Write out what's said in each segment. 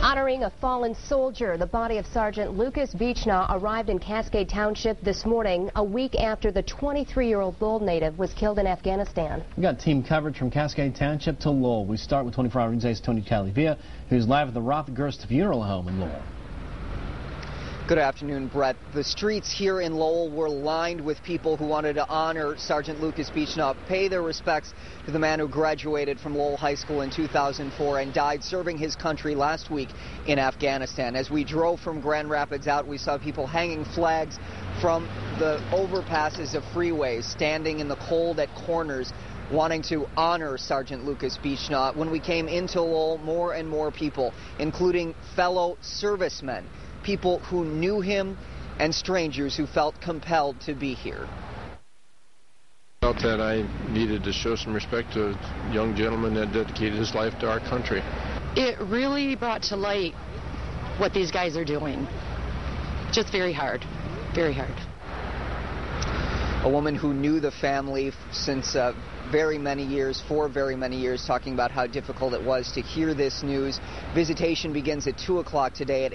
Honoring a fallen soldier, the body of Sergeant Lucas Beachnaw arrived in Cascade Township this morning, a week after the 23-year-old Lowell native was killed in Afghanistan. We got team coverage from Cascade Township to Lowell. We start with 24-hour News's Tony Talavia, who's live at the Rothgurst Funeral Home in Lowell. Good afternoon, Brett. The streets here in Lowell were lined with people who wanted to honor Sergeant Lucas Beachnaw, pay their respects to the man who graduated from Lowell High School in 2004 and died serving his country last week in Afghanistan. As we drove from Grand Rapids out, we saw people hanging flags from the overpasses of freeways, standing in the cold at corners, wanting to honor Sergeant Lucas Beachnaw. When we came into Lowell, more and more people, including fellow servicemen, people who knew him, and strangers who felt compelled to be here. I felt that I needed to show some respect to a young gentleman that dedicated his life to our country. It really brought to light what these guys are doing. Just very hard, very hard. A woman who knew the family since very many years, for very many years, talking about how difficult it was to hear this news. Visitation begins at 2 o'clock today at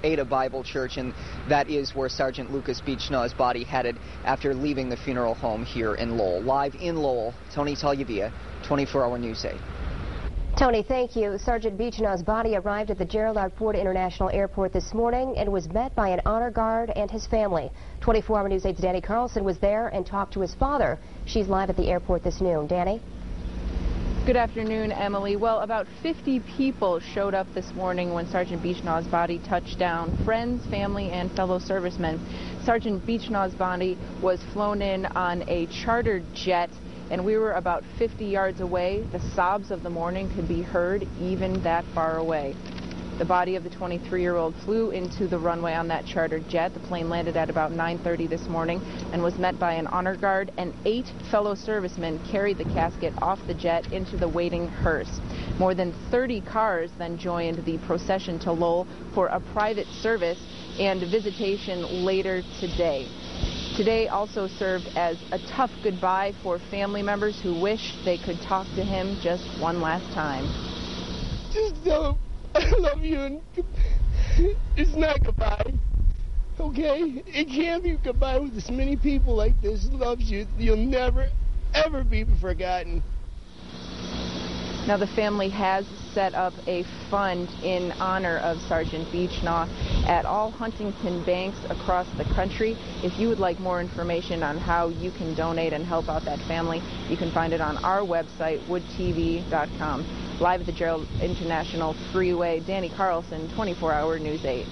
Ada Bible Church, and that is where Sergeant Lucas Beachnaw's body headed after leaving the funeral home here in Lowell. Live in Lowell, Tony Talavia, 24-hour News 8. Tony, thank you. Sergeant Beachnaw's body arrived at the Gerald R. Ford International Airport this morning and was met by an honor guard and his family. 24-hour News 8's Danny Carlson was there and talked to his father. She's live at the airport this noon. Danny? Good afternoon, Emily. Well, about 50 people showed up this morning when Sergeant Beachnaw's body touched down. Friends, family, and fellow servicemen. Sergeant Beachnaw's body was flown in on a chartered jet, and we were about 50 yards away. The sobs of the morning could be heard even that far away. The body of the 23-year-old flew into the runway on that chartered jet. The plane landed at about 9:30 this morning and was met by an honor guard, and 8 fellow servicemen carried the casket off the jet into the waiting hearse. More than 30 cars then joined the procession to Lowell for a private service and visitation later today. Today also served as a tough goodbye for family members who wish they could talk to him just one last time. Just tell him I love you, and it's not goodbye, okay? It can't be goodbye with as many people like this loves you. You'll never, ever be forgotten. Now, the family has set up a fund in honor of Sergeant Beachnaw at all Huntington banks across the country. If you would like more information on how you can donate and help out that family, you can find it on our website, woodtv.com. Live at the Gerald International Freeway, Danny Carlson, 24-hour News 8.